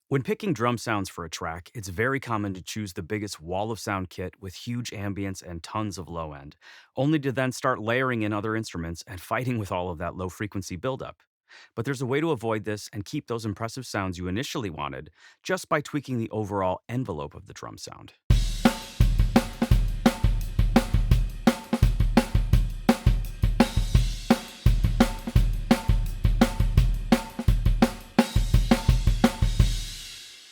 When picking drum sounds for a track, it's very common to choose the biggest wall of sound kit with huge ambience and tons of low end, only to then start layering in other instruments and fighting with all of that low frequency buildup. But there's a way to avoid this and keep those impressive sounds you initially wanted just by tweaking the overall envelope of the drum sound.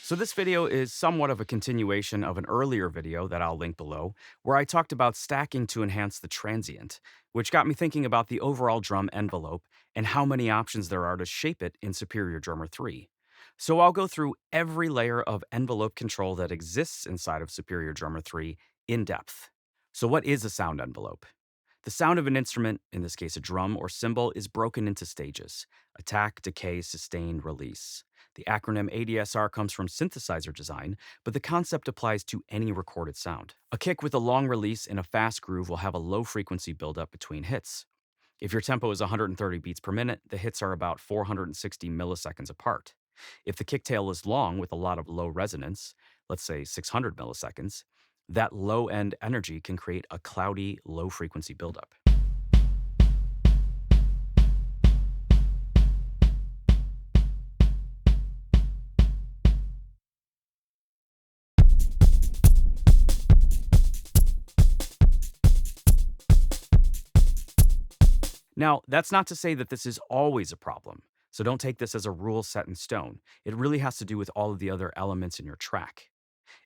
So, this video is somewhat of a continuation of an earlier video that I'll link below, where I talked about stacking to enhance the transient, which got me thinking about the overall drum envelope and how many options there are to shape it in Superior Drummer 3. So, I'll go through every layer of envelope control that exists inside of Superior Drummer 3 in depth. So, what is a sound envelope? The sound of an instrument, in this case a drum or cymbal, is broken into stages: attack, decay, sustain, release. The acronym ADSR comes from synthesizer design, but the concept applies to any recorded sound. A kick with a long release in a fast groove will have a low frequency buildup between hits. If your tempo is 130 beats per minute, the hits are about 460 milliseconds apart. If the kick tail is long with a lot of low resonance, let's say 600 milliseconds, that low end energy can create a cloudy, low frequency buildup. Now, that's not to say that this is always a problem, so don't take this as a rule set in stone. It really has to do with all of the other elements in your track.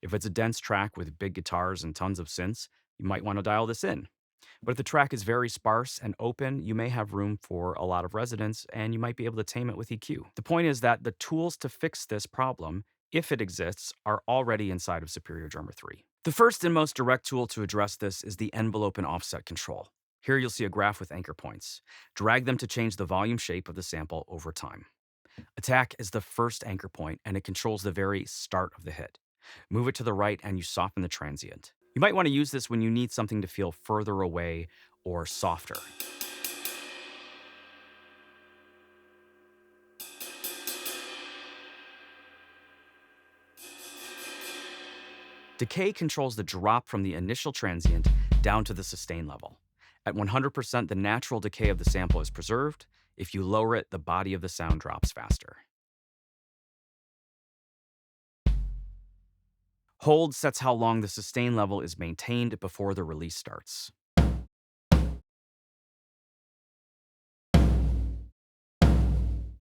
If it's a dense track with big guitars and tons of synths, you might want to dial this in. But if the track is very sparse and open, you may have room for a lot of resonance and you might be able to tame it with EQ. The point is that the tools to fix this problem, if it exists, are already inside of Superior Drummer 3. The first and most direct tool to address this is the envelope and offset control. Here you'll see a graph with anchor points. Drag them to change the volume shape of the sample over time. Attack is the first anchor point and it controls the very start of the hit. Move it to the right and you soften the transient. You might want to use this when you need something to feel further away or softer. Decay controls the drop from the initial transient down to the sustain level. At 100%, the natural decay of the sample is preserved. If you lower it, the body of the sound drops faster. Hold sets how long the sustain level is maintained before the release starts.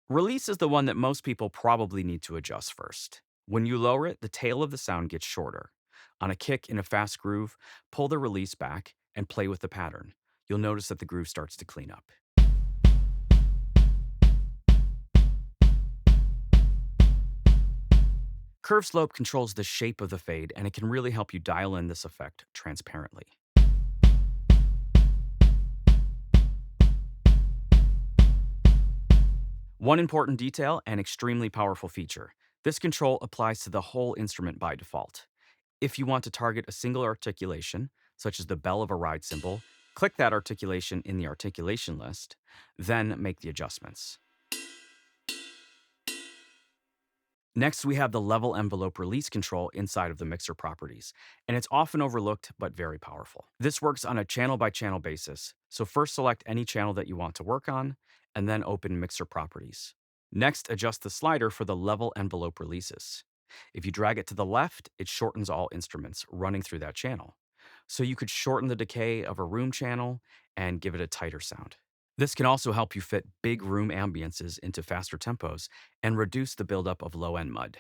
Release is the one that most people probably need to adjust first. When you lower it, the tail of the sound gets shorter. On a kick in a fast groove, pull the release back and play with the pattern. You'll notice that the groove starts to clean up. Curve slope controls the shape of the fade, and it can really help you dial in this effect transparently. One important detail and extremely powerful feature: this control applies to the whole instrument by default. If you want to target a single articulation, such as the bell of a ride cymbal, click that articulation in the articulation list, then make the adjustments. Next, we have the level envelope release control inside of the mixer properties, and it's often overlooked but very powerful. This works on a channel by channel basis, so first select any channel that you want to work on, and then open mixer properties. Next, adjust the slider for the level envelope releases. If you drag it to the left, it shortens all instruments running through that channel. So you could shorten the decay of a room channel and give it a tighter sound. This can also help you fit big room ambiances into faster tempos and reduce the buildup of low-end mud.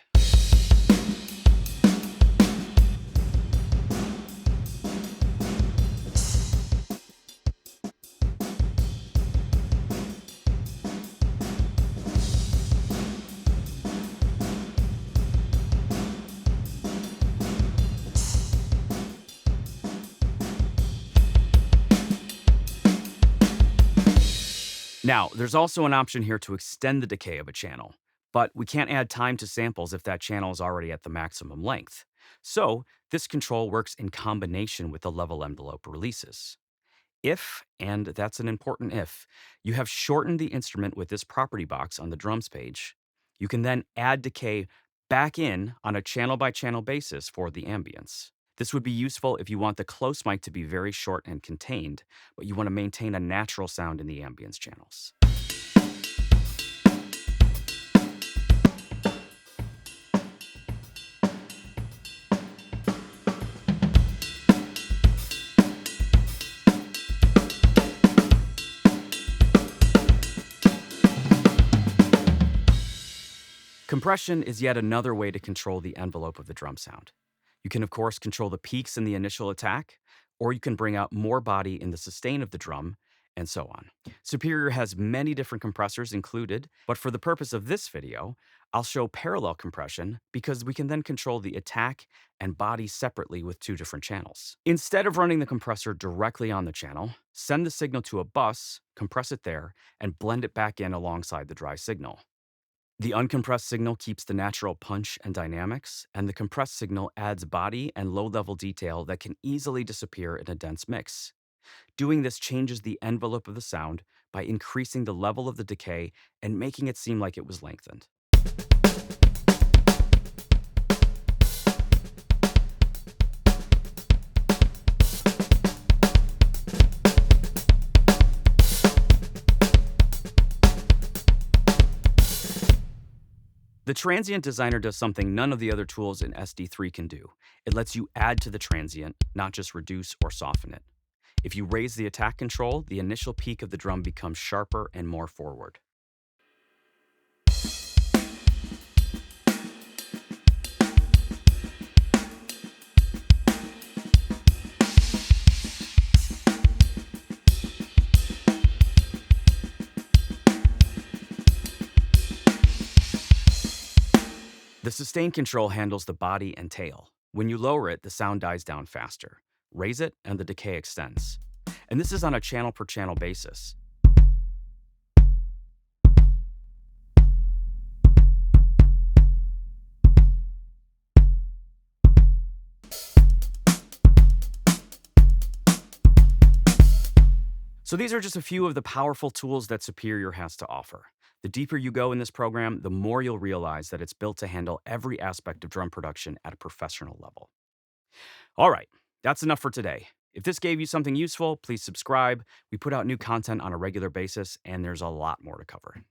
Now, there's also an option here to extend the decay of a channel, but we can't add time to samples if that channel is already at the maximum length. So, this control works in combination with the level envelope releases. If, and that's an important if, you have shortened the instrument with this property box on the drums page, you can then add decay Back in on a channel by channel basis for the ambience. This would be useful if you want the close mic to be very short and contained, but you want to maintain a natural sound in the ambience channels. Compression is yet another way to control the envelope of the drum sound. You can, of course, control the peaks in the initial attack, or you can bring out more body in the sustain of the drum, and so on. Superior has many different compressors included, but for the purpose of this video, I'll show parallel compression because we can then control the attack and body separately with two different channels. Instead of running the compressor directly on the channel, send the signal to a bus, compress it there, and blend it back in alongside the dry signal. The uncompressed signal keeps the natural punch and dynamics, and the compressed signal adds body and low-level detail that can easily disappear in a dense mix. Doing this changes the envelope of the sound by increasing the level of the decay and making it seem like it was lengthened. The Transient Designer does something none of the other tools in SD3 can do. It lets you add to the transient, not just reduce or soften it. If you raise the attack control, the initial peak of the drum becomes sharper and more forward. The sustain control handles the body and tail. When you lower it, the sound dies down faster. Raise it, and the decay extends. And this is on a channel per channel basis. So these are just a few of the powerful tools that Superior has to offer. The deeper you go in this program, the more you'll realize that it's built to handle every aspect of drum production at a professional level. All right, that's enough for today. If this gave you something useful, please subscribe. We put out new content on a regular basis, and there's a lot more to cover.